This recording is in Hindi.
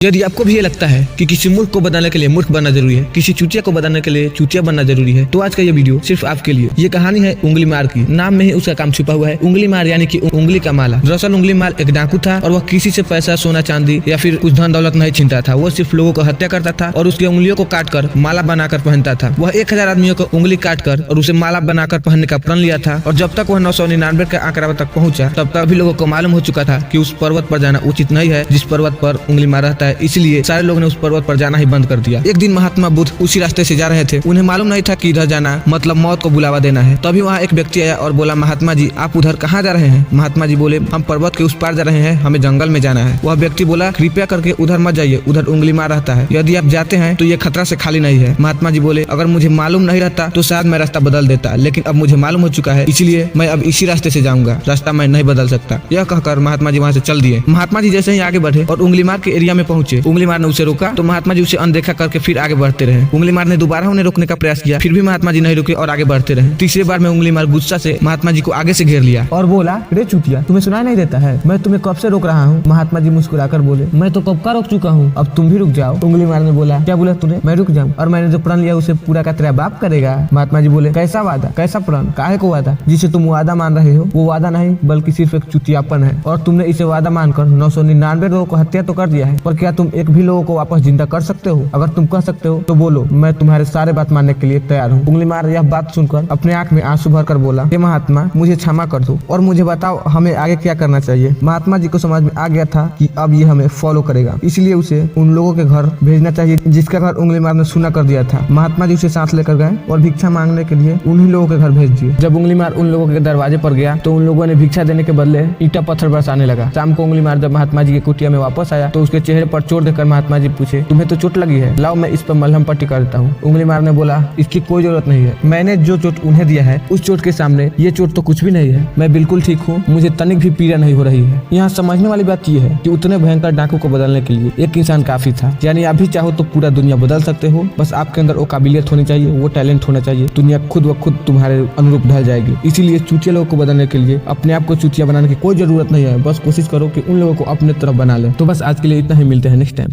यदि आपको भी ये लगता है कि किसी मूर्ख को बनाने के लिए मूर्ख बनना जरूरी है, किसी चूतिया को बनाने के लिए चूतिया बनना जरूरी है, तो आज का ये वीडियो सिर्फ आपके लिए। ये कहानी है उंगली मार की। नाम में ही उसका काम छुपा हुआ है, उंगली मार यानी कि उंगली का माला। दरअसल उंगली मार एक डाकू था और वह किसी से पैसा, सोना, चांदी या फिर कुछ धन दौलत नहीं छीनता था। वह सिर्फ लोगों को हत्या करता था और उसकी उंगलियों को काट कर माला बनाकर पहनता था। वह 1000 आदमियों को उंगली काट कर और उसे माला बनाकर पहनने का प्रण लिया था। और जब तक वह 999 के आंकड़ा तक पहुंचा, तब तक भी लोगों को मालूम हो चुका था कि उस पर्वत पर जाना उचित नहीं है जिस पर्वत पर उंगली मार रहता है। इसलिए सारे लोग ने उस पर्वत पर जाना ही बंद कर दिया। एक दिन महात्मा बुद्ध उसी रास्ते से जा रहे थे। उन्हें मालूम नहीं था कि इधर जाना मतलब मौत को बुलावा देना है। तभी वहाँ एक व्यक्ति आया और बोला, महात्मा जी आप उधर कहाँ जा रहे हैं? महात्मा जी बोले, हम पर्वत के उस पार जा रहे हैं, हमें जंगल में जाना है। वह व्यक्ति बोला, कृपया करके उधर मत जाइए, उधर उंगली मार रहता है। यदि आप जाते हैं तो ये खतरा से खाली नहीं है। महात्मा जी बोले, अगर मुझे मालूम नहीं रहता तो शायद मैं रास्ता बदल देता, लेकिन अब मुझे मालूम हो चुका है, इसलिए मैं अब इसी रास्ते से जाऊंगा, रास्ता मैं नहीं बदल सकता। यह कहकर महात्मा जी वहाँ से चल दिए। महात्मा जी जैसे ही आगे बढ़े और उंगली मार के एरिया में पहुंचे, उंगली मार ने उसे रोका तो महात्मा जी उसे अनदेखा करके फिर आगे बढ़ते रहे। उंगली मार ने दोबारा उन्हें रोकने का प्रयास किया, फिर भी महात्मा जी नहीं रुके और आगे बढ़ते रहे। तीसरी बार में उंगली मार गुस्सा से महात्मा जी को आगे से घेर लिया और बोला, रे चूतिया, तुम्हें सुनाई नहीं देता है? मैं तुम्हें कब से रोक रहा हूँ? महात्मा जी मुस्कुराकर बोले, मैं तो कब का रोक चुका हूँ, अब तुम भी रुक जाओ। उंगली मार ने बोला, क्या बोला तूने? मैं रुक जाऊँ और मैंने जो प्रण लिया उसे पूरा का तेरा बाप करेगा। महात्मा जी बोले, कैसा वादा, कैसा प्रण, काहे को वादा? जिसे तुम वादा मान रहे हो वो वादा नहीं बल्कि सिर्फ एक चुतियापन है, और तुमने इसे वादा मानकर 999 लोगों को हत्या तो कर दिया है, पर क्या तुम एक भी लोगों को वापस जिंदा कर सकते हो? अगर तुम कर सकते हो तो बोलो, मैं तुम्हारे सारे बात मानने के लिए तैयार हूँ। उंगली मार यह बात सुनकर अपने आंख में आंसू भरकर बोला, हे महात्मा, मुझे क्षमा कर दो और मुझे बताओ हमें आगे क्या करना चाहिए। महात्मा जी को समझ में आ गया था कि अब ये हमें फॉलो करेगा, इसलिए उसे उन लोगों के घर भेजना चाहिए जिसका घर उंगली मार ने सुना कर दिया था। महात्मा जी उसे साथ लेकर गए और भिक्षा मांगने के लिए उन्हीं लोगों के घर भेज दिए। जब उंगली मार उन लोगों के दरवाजे पर गया तो उन लोगों ने भिक्षा देने के बदले ईंटा पत्थर बरसाने लगा। शाम को उंगली मार जब महात्मा जी की कुटिया में वापस आया तो उसके चेहरे पर चोट देखकर महात्मा जी पूछे, तुम्हें तो चोट लगी है, लाओ मैं इस पर मलहम पट्टी कर देता हूँ। उंगली मार ने बोला, इसकी कोई जरूरत नहीं है, मैंने जो चोट उन्हें दिया है उस चोट के सामने ये चोट तो कुछ भी नहीं है, मैं बिल्कुल ठीक हूँ, मुझे तनिक भी पीड़ा नहीं हो रही है। यहाँ समझने वाली बात यह है कि उतने भयंकर डाकू को बदलने के लिए एक इंसान काफी था। यानी आप भी चाहो तो पूरा दुनिया बदल सकते हो, बस आपके अंदर वो काबिलियत होनी चाहिए, वो टैलेंट होना चाहिए, दुनिया खुद व खुद तुम्हारे अनुरूप ढल जाएगी। इसीलिए चूतिया लोगों को बदलने के लिए अपने आप को चूतिया बनाने की कोई जरूरत नहीं है, बस कोशिश करो कि उन लोगों को अपने तरफ बना ले। तो बस आज के लिए इतना ही, मिलते हैं नेक्स्ट टाइम।